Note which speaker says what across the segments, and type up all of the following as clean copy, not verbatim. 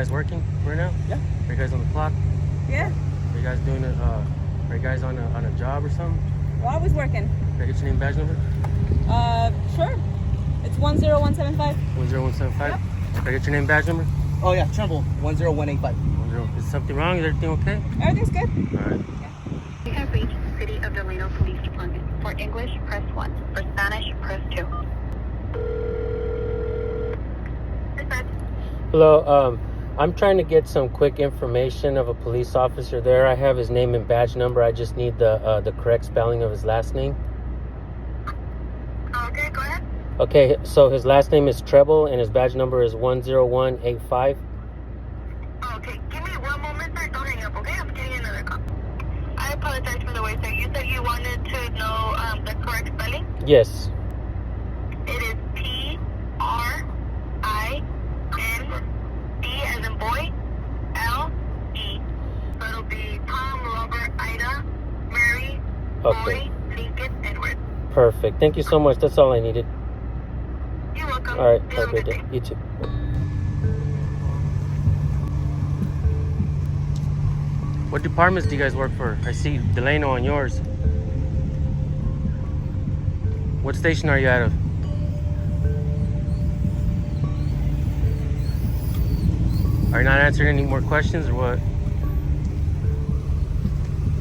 Speaker 1: guys working right now?
Speaker 2: Yeah.
Speaker 1: Are you guys on the clock?
Speaker 3: Yeah.
Speaker 1: Are you guys doing it? Are you guys on a job or something?
Speaker 3: Well, I was working.
Speaker 1: Can I get your name, badge number?
Speaker 3: Sure. It's 10175.
Speaker 1: 10175.
Speaker 3: Yep.
Speaker 1: Can I get your name, badge number?
Speaker 2: Oh yeah, Trumbull 10185.
Speaker 1: Is something wrong? Is everything okay?
Speaker 3: Everything's good.
Speaker 1: All right.
Speaker 4: We have reached City of Delano Police Department. For English, press 1. For Spanish, press 2.
Speaker 1: Hello. I'm trying to get some quick information of a police officer there. I have his name and badge number. I just need the correct spelling of his last name.
Speaker 4: Okay, go ahead.
Speaker 1: Okay, so his last name is Treble and his badge number is 10185.
Speaker 4: Okay, give me one moment, sir. Don't hang up, okay? I'm getting another call. I apologize for the wait, sir. You said you wanted to know the correct spelling?
Speaker 1: Yes.
Speaker 4: It is P-R-I-N-D as in boy, L-E. So it'll be Tom, Robert, Ida, Mary,
Speaker 1: Okay.
Speaker 4: Boy, Lincoln, Edward.
Speaker 1: Perfect. Thank you so much. That's all I needed.
Speaker 4: You're welcome.
Speaker 1: All right.
Speaker 4: You
Speaker 1: Have a great day. You too. What departments do you guys work for? I see Delano on yours. What station are you out of? Are you not answering any more questions or what?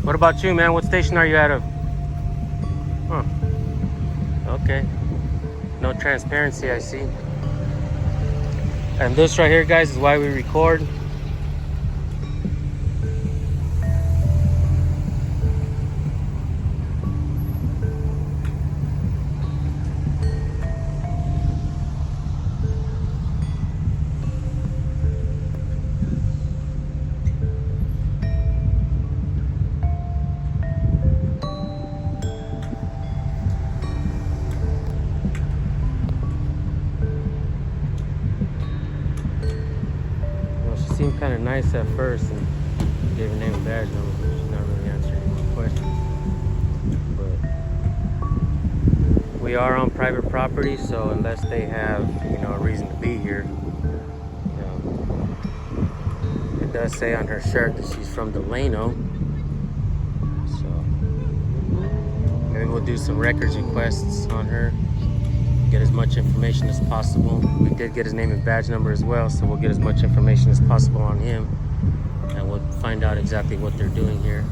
Speaker 1: What about you, man? What station are you out of? Huh. Okay. No transparency, I see. And this right here, guys, is why we record. Seemed kind of nice at first and gave her name and badge number, but she's not really answering any more questions. But we are on private property, so unless they have, a reason to be here, it does say on her shirt that she's from Delano. So maybe we'll do some records requests on her. Get as much information as possible. We did get his name and badge number as well, so we'll get as much information as possible on him, and we'll find out exactly what they're doing here,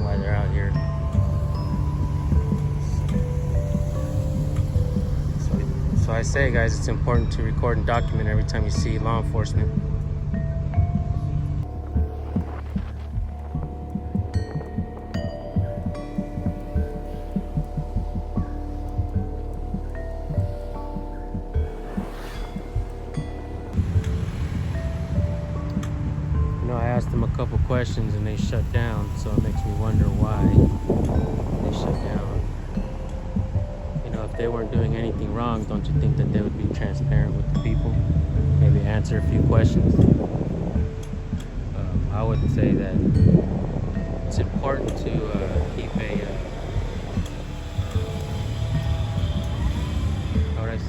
Speaker 1: why they're out here. So I say, guys, it's important to record and document every time you see law enforcement. I asked them a couple questions and they shut down, so it makes me wonder why they shut down. If they weren't doing anything wrong, don't you think that they would be transparent with the people? Maybe answer a few questions. I would say that it's important to keep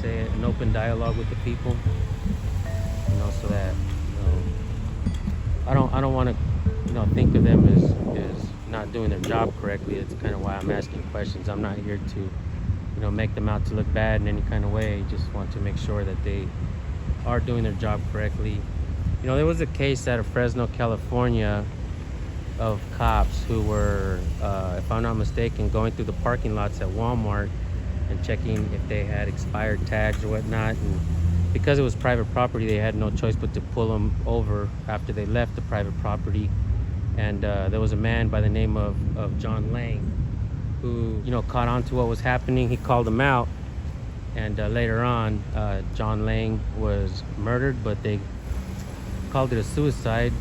Speaker 1: an open dialogue with the people, so that I don't want to think of them as not doing their job correctly. It's kind of why I'm asking questions. I'm not here to make them out to look bad in any kind of way. Just want to make sure that they are doing their job correctly. There was a case out of Fresno, California, of cops who were, if I'm not mistaken, going through the parking lots at Walmart and checking if they had expired tags or whatnot. And because it was private property, they had no choice but to pull them over after they left the private property. And there was a man by the name of John Fleng who, caught on to what was happening. He called them out. And later on, John Fleng was murdered, but they called it a suicide.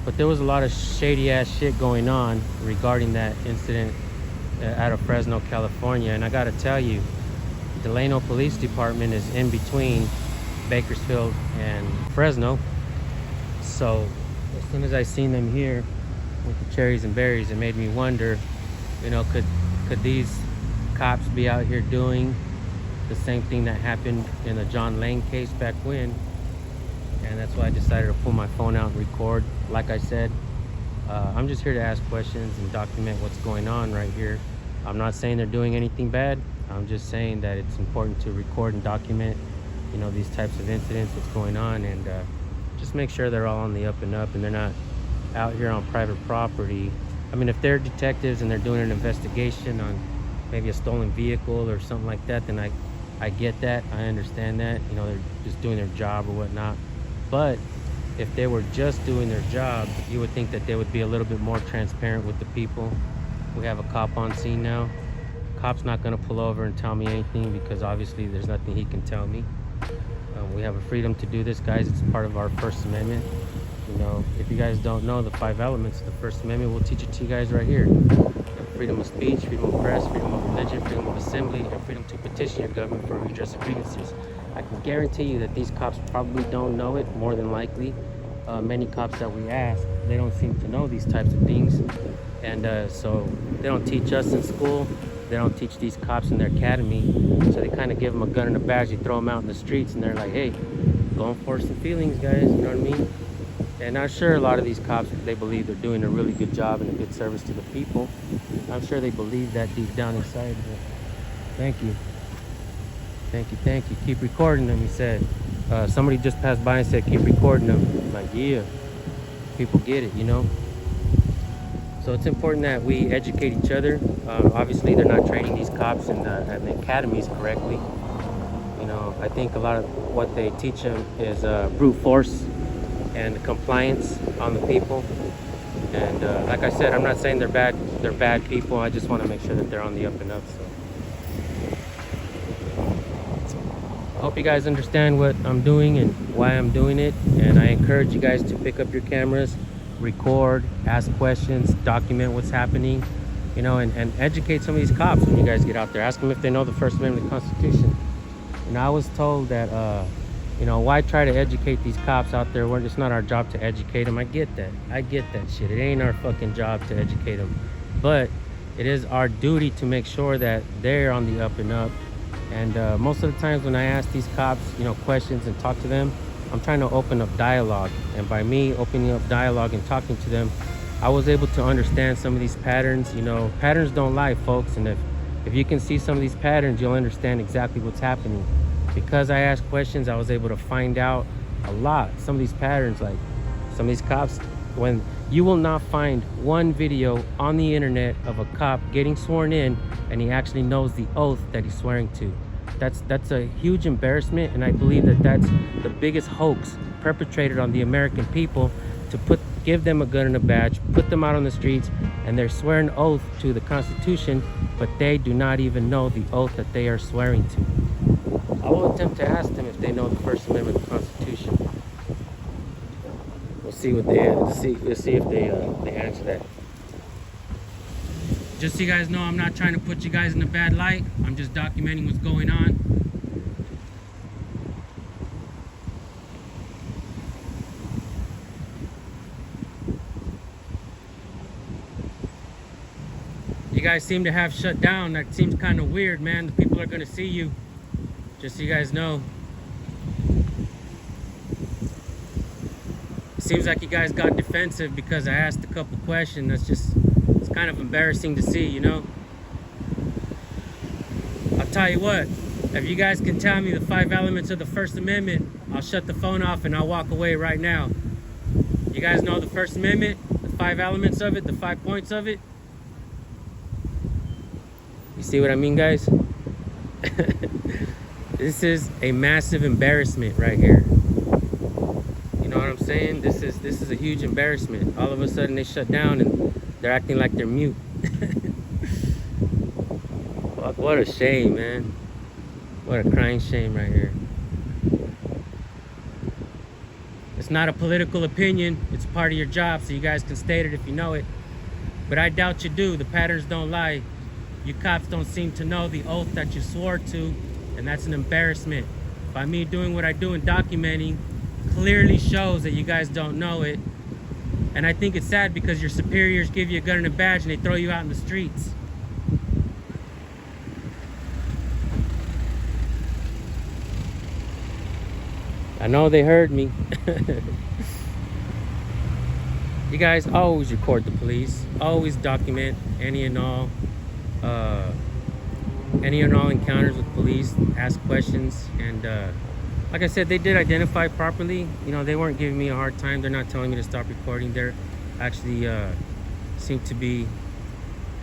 Speaker 1: But there was a lot of shady ass shit going on regarding that incident out of Fresno, California. And I gotta tell you, Delano Police Department is in between Bakersfield and Fresno. So as soon as I seen them here with the cherries and berries, it made me wonder, could these cops be out here doing the same thing that happened in the John Fleng case back when? and that's why I decided to pull my phone out and record. Like I said, I'm just here to ask questions and document what's going on right here. I'm not saying they're doing anything bad. I'm just saying that it's important to record and document, you know, these types of incidents, what's going on, and just make sure they're all on the up and up and they're not out here on private property. I mean, if they're detectives and they're doing an investigation on maybe a stolen vehicle or something like that, then I get that. I understand that. You know, they're just doing their job or whatnot. But if they were just doing their job, you would think that they would be a little bit more transparent with the people. We have a cop on scene now. Cop's not going to pull over and tell me anything because obviously there's nothing he can tell me. We have a freedom to do this, guys. It's part of our First Amendment. You know, if you guys don't know the 5 elements of the First Amendment, we'll teach it to you guys right here. Freedom of speech, freedom of press, freedom of religion, freedom of assembly, and freedom to petition your government for redress of grievances. I can guarantee you that these cops probably don't know it, more than likely. Many cops that we ask, they don't seem to know these types of things. And so they don't teach us in school. They don't teach these cops in their academy. So they kind of give them a gun and a badge, you throw them out in the streets, and they're like, hey, go enforce some feelings, guys, you know what I mean? And I'm sure a lot of these cops, they believe they're doing a really good job and a good service to the people. I'm sure they believe that deep down inside. Thank you. Thank you, thank you. Keep recording them, he said. Somebody just passed by and said, keep recording them. I'm like, yeah, people get it, you know? So it's important that we educate each other. Obviously, they're not training these cops in the academies correctly. You know, I think a lot of what they teach them is brute force and compliance on the people. And like I said, I'm not saying they're bad people. I just want to make sure that they're on the up and up. So I hope you guys understand what I'm doing and why I'm doing it. And I encourage you guys to pick up your cameras, record, ask questions, document what's happening, you know, and educate some of these cops when you guys get out there. Ask them if they know the First Amendment of the Constitution. And I was told that you know, why try to educate these cops out there when it's not our job to educate them? I get that shit. It ain't our fucking job to educate them, but it is our duty to make sure that they're on the up and up. And most of the times when I ask these cops, you know, questions and talk to them, I'm trying to open up dialogue. And by me opening up dialogue and talking to them, I was able to understand some of these patterns. You know, patterns don't lie, folks. And if you can see some of these patterns, you'll understand exactly what's happening. Because I asked questions, I was able to find out a lot. Some of these patterns, like some of these cops, when you will not find one video on the internet of a cop getting sworn in and he actually knows the oath that he's swearing to. That's a huge embarrassment, and I believe that that's the biggest hoax perpetrated on the American people, to give them a gun and a badge, put them out on the streets, and they're swearing oath to the Constitution, but they do not even know the oath that they are swearing to. I will attempt to ask them if they know the First Amendment of the Constitution. We'll see what they We'll see if they answer that. Just so you guys know, I'm not trying to put you guys in a bad light. I'm just documenting what's going on. You guys seem to have shut down. That seems kind of weird, man. The people are going to see you. Just so you guys know. It seems like you guys got defensive because I asked a couple questions. It's kind of embarrassing to see, you know. I'll tell you what, if you guys can tell me the 5 elements of the First Amendment, I'll shut the phone off and I'll walk away right now. You guys know the First Amendment, the 5 elements of it, the 5 points of it? You see what I mean, guys? This is a massive embarrassment right here. You know what I'm saying? This is a huge embarrassment. All of a sudden they shut down and they're acting like they're mute. Fuck, what a shame, man. What a crying shame right here. It's not a political opinion. It's part of your job, so you guys can state it if you know it. But I doubt you do. The patterns don't lie. You cops don't seem to know the oath that you swore to, and that's an embarrassment. By me doing what I do and documenting clearly shows that you guys don't know it. And I think it's sad because your superiors give you a gun and a badge and they throw you out in the streets. I know they heard me. You guys always record the police. Always document any and all encounters with police. Ask questions. And like I said, they did identify properly. You know, they weren't giving me a hard time. They're not telling me to stop recording. They're actually seemed to be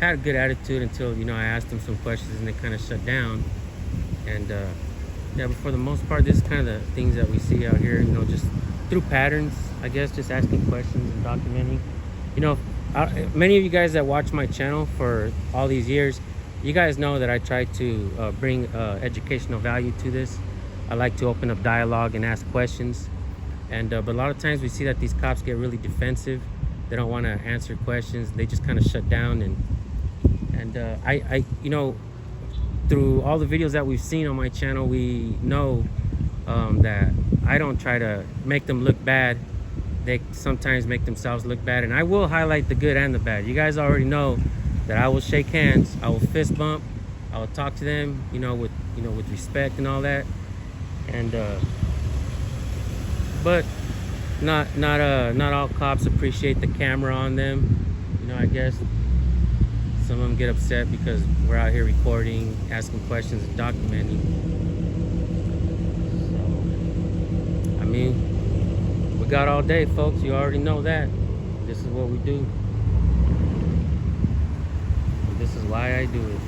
Speaker 1: had a good attitude until, you know, I asked them some questions and they kind of shut down. And yeah, but for the most part, this is kind of the things that we see out here, you know, just through patterns, I guess, just asking questions and documenting. You know, many of you guys that watch my channel for all these years, you guys know that I try to bring educational value to this. I like to open up dialogue and ask questions. And but a lot of times we see that these cops get really defensive. They don't want to answer questions. They just kind of shut down. And I you know, through all the videos that we've seen on my channel, we know that I don't try to make them look bad. They sometimes make themselves look bad, and I will highlight the good and the bad. You guys already know that I will shake hands, I will fist bump, I will talk to them, you know, with respect and all that. And but not all cops appreciate the camera on them. You know, I guess some of them get upset because we're out here recording, asking questions, and documenting. So, I mean, we got all day, folks. You already know that. This is what we do. And this is why I do it.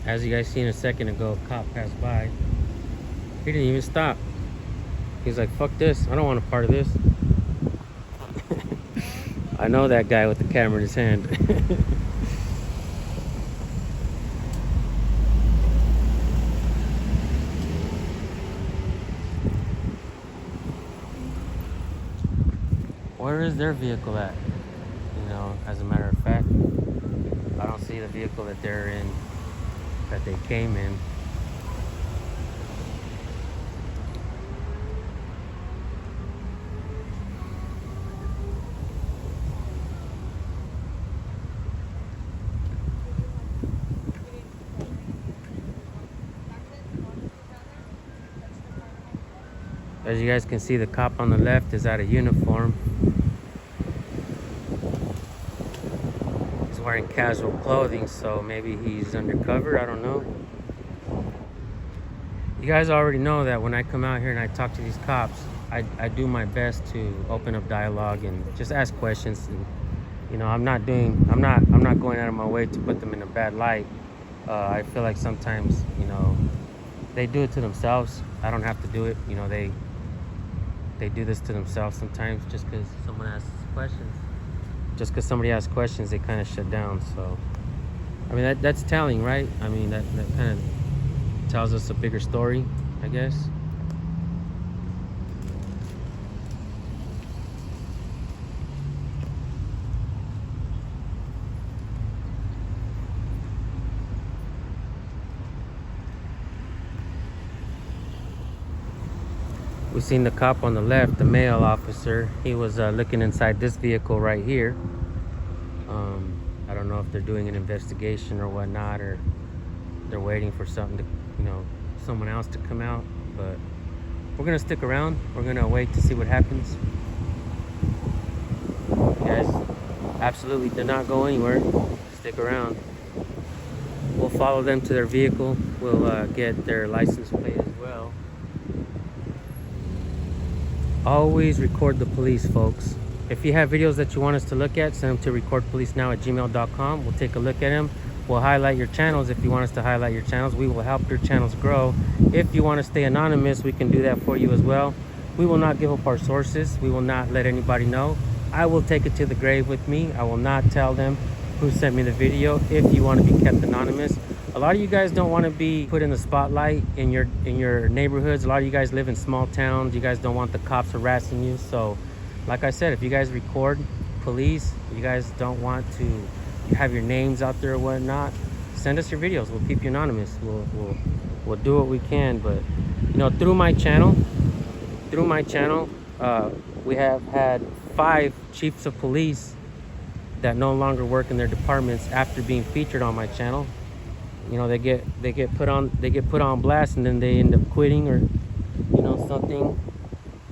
Speaker 1: As you guys seen a second ago, a cop passed by. He didn't even stop. He's like, fuck this. I don't want a part of this. I know that guy with the camera in his hand. Where is their vehicle at? You know, as a matter of fact, I don't see the vehicle that they're in, that they came in. As you guys can see, the cop on the left is out of uniform. He's wearing casual clothing, so maybe he's undercover, I don't know. You guys already know that when I come out here and I talk to these cops, I do my best to open up dialogue and just ask questions. And, you know, I'm not going out of my way to put them in a bad light. I feel like sometimes, you know, they do it to themselves. I don't have to do it. You know, they do this to themselves sometimes just because someone asks questions. Just because somebody asks questions, they kind of shut down. So, I mean, that's telling, right? I mean, that kind of tells us a bigger story, I guess. We seen the cop on the left, the male officer. He was looking inside this vehicle right here. I don't know if they're doing an investigation or whatnot, or they're waiting for something to, you know, someone else to come out. But we're gonna stick around. We're gonna wait to see what happens. You guys absolutely do not go anywhere. Stick around. We'll follow them to their vehicle. We'll get their license plate as well. Always record the police, folks. If you have videos that you want us to look at, send them to recordpolicenow@gmail.com. We'll take a look at them. We'll highlight your channels if you want us to highlight your channels. We will help your channels grow. If you want to stay anonymous, we can do that for you as well. We will not give up our sources. We will not let anybody know. I will take it to the grave with me. I will not tell them who sent me the video if you want to be kept anonymous. A lot of you guys don't want to be put in the spotlight in your neighborhoods. A lot of you guys live in small towns. You guys don't want the cops harassing you. So, like I said, if you guys record police, you guys don't want to have your names out there or whatnot, send us your videos. We'll keep you anonymous. We'll do what we can. But, you know, through my channel, we have had 5 chiefs of police that no longer work in their departments after being featured on my channel. You know, they get put on blast, and then they end up quitting or, you know, something.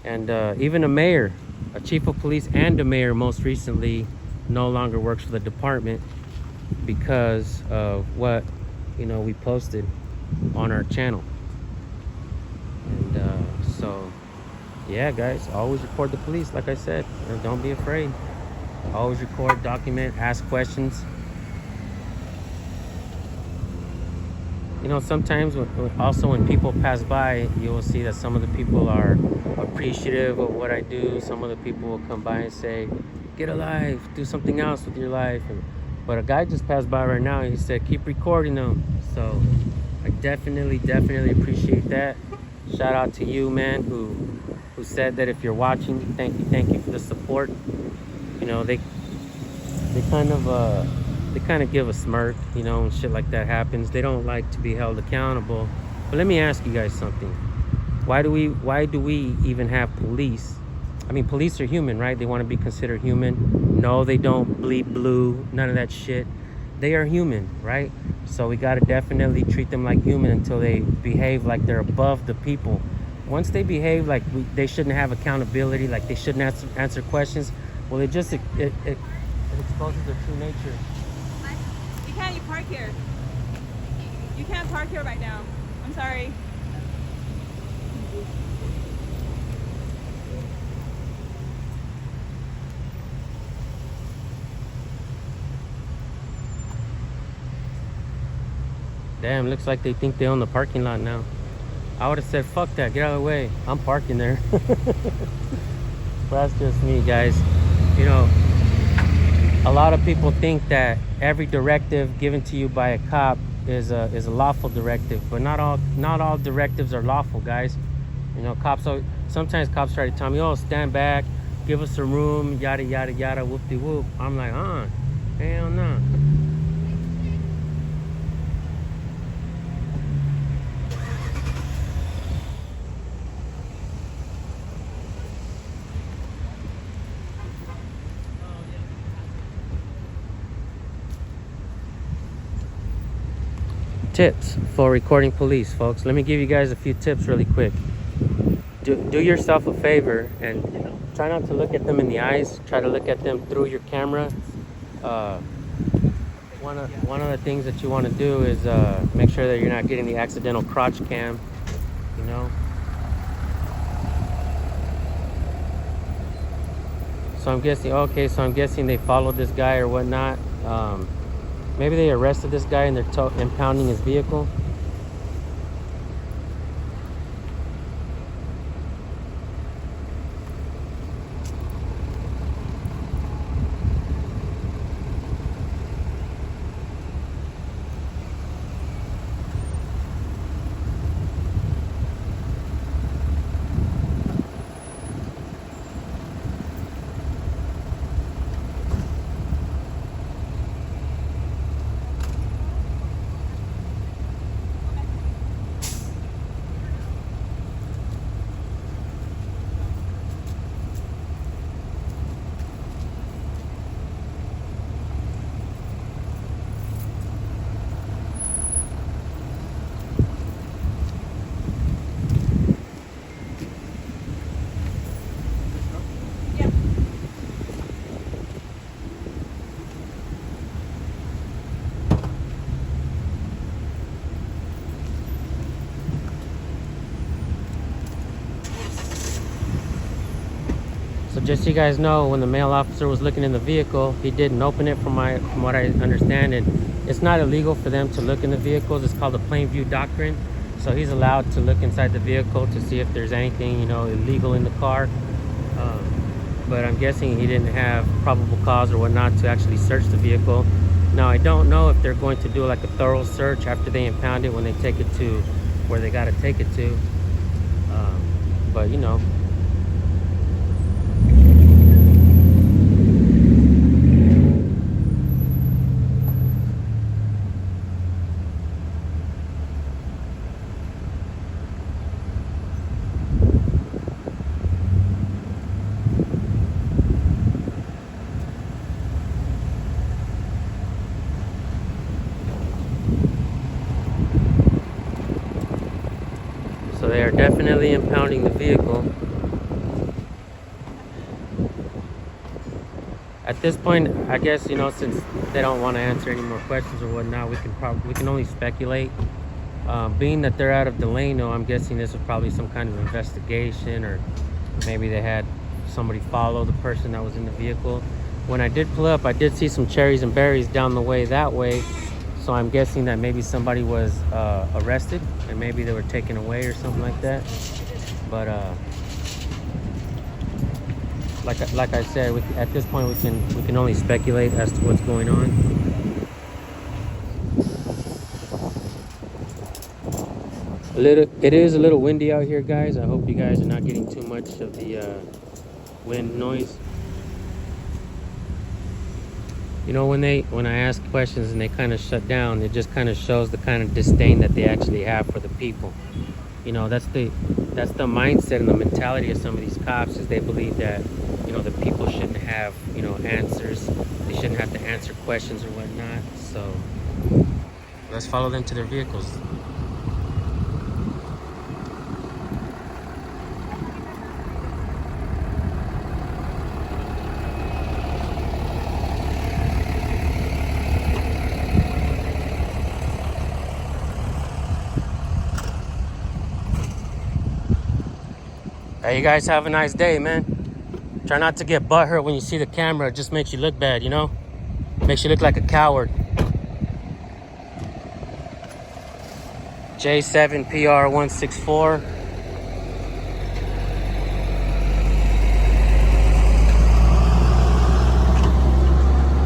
Speaker 1: And even a mayor, a chief of police and a mayor most recently no longer works for the department because of what, you know, we posted on our channel. And so yeah, guys, always record the police. Like I said, don't be afraid. Always record, document, ask questions. You know, sometimes when people pass by, you will see that some of the people are appreciative of what I do. Some of the people will come by and say, get a life, do something else with your life. But a guy just passed by right now and he said, keep recording them. So I definitely appreciate that. Shout out to you, man, who said that if you're watching, thank you for the support. You know, they kind of give a smirk, you know, when shit like that happens. They don't like to be held accountable. But let me ask you guys something. Why do we even have police? I mean, police are human, right? They want to be considered human. No, they don't bleed blue, none of that shit. They are human, right? So we got to definitely treat them like human until they behave like they're above the people. Once they behave like they shouldn't have accountability, like they shouldn't answer questions, well, it exposes their true nature.
Speaker 3: You park here. You can't park here right now. I'm sorry.
Speaker 1: Damn, looks like they think they own the parking lot now. I would have said, fuck that, get out of the way. I'm parking there. But that's just me, guys. You know, a lot of people think that every directive given to you by a cop is a lawful directive, but not all directives are lawful, guys. You know, sometimes cops try to tell me, oh, stand back, give us some room, yada yada yada, whoop-de-whoop. I'm like, hell no. Tips for recording police, folks. Let me give you guys a few tips really quick. Do yourself a favor and try not to look at them in the eyes. Try to look at them through your camera. One of the things that you want to do is make sure that you're not getting the accidental crotch cam, you know. So I'm guessing they followed this guy or whatnot. Maybe they arrested this guy and they're impounding his vehicle. Just so you guys know, when the male officer was looking in the vehicle, he didn't open it from what I understand, and it's not illegal for them to look in the vehicles. It's called the plain view doctrine. So he's allowed to look inside the vehicle to see if there's anything, you know, illegal in the car. But I'm guessing he didn't have probable cause or whatnot to actually search the vehicle. Now, I don't know if they're going to do like a thorough search after they impound it when they take it to where they got to take it to. But, you know, they are definitely impounding the vehicle. At this point, I guess, you know, since they don't want to answer any more questions or whatnot, we can only speculate. Being that they're out of Delano, I'm guessing this was probably some kind of investigation, or maybe they had somebody follow the person that was in the vehicle. When I did pull up, I did see some cherries and berries down the way that way. So I'm guessing that maybe somebody was arrested and maybe they were taken away or something like that. But like I said, at this point we can only speculate as to what's going on. It is a little windy out here, guys. I hope you guys are not getting too much of the wind noise. You know, when I ask questions and they kind of shut down, it just kind of shows the kind of disdain that they actually have for the people. You know, that's the mindset and the mentality of some of these cops, is they believe that, you know, the people shouldn't have, you know, answers. They shouldn't have to answer questions or whatnot. So let's follow them to their vehicles. Hey, you guys have a nice day, man. Try not to get butthurt when you see the camera. It just makes you look bad, you know? Makes you look like a coward. J7PR164.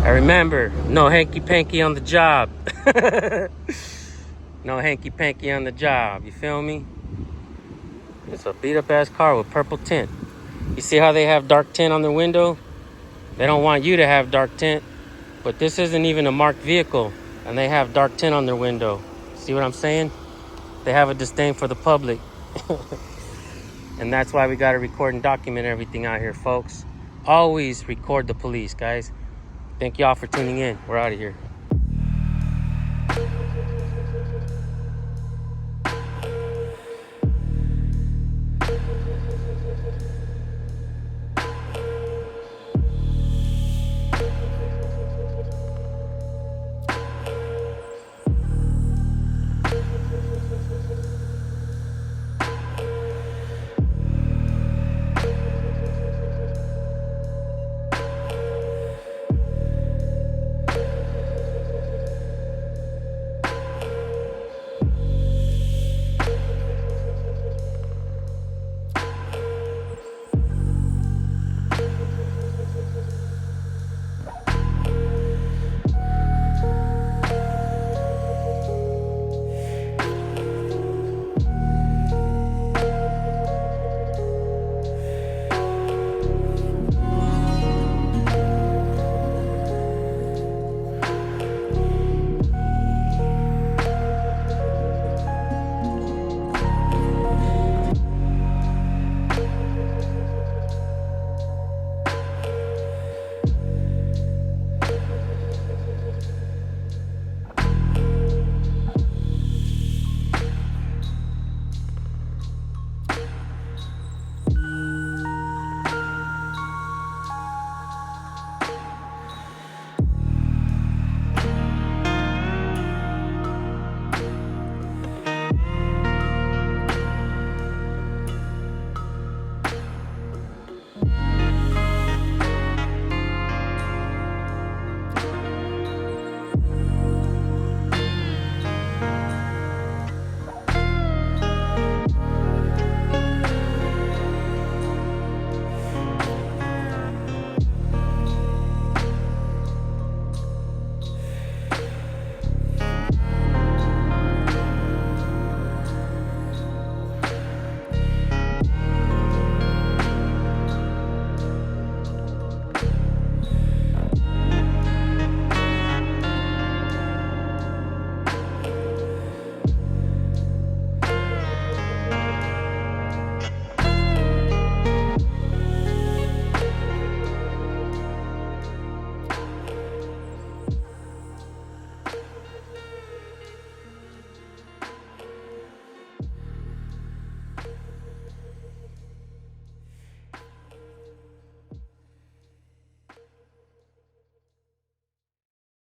Speaker 1: And remember, no hanky-panky on the job. No hanky-panky on the job, you feel me? It's a beat-up-ass car with purple tint. You see how they have dark tint on their window? They don't want you to have dark tint, but this isn't even a marked vehicle, and they have dark tint on their window. See what I'm saying? They have a disdain for the public. And that's why we got to record and document everything out here, folks. Always record the police, guys. Thank y'all for tuning in. We're out of here.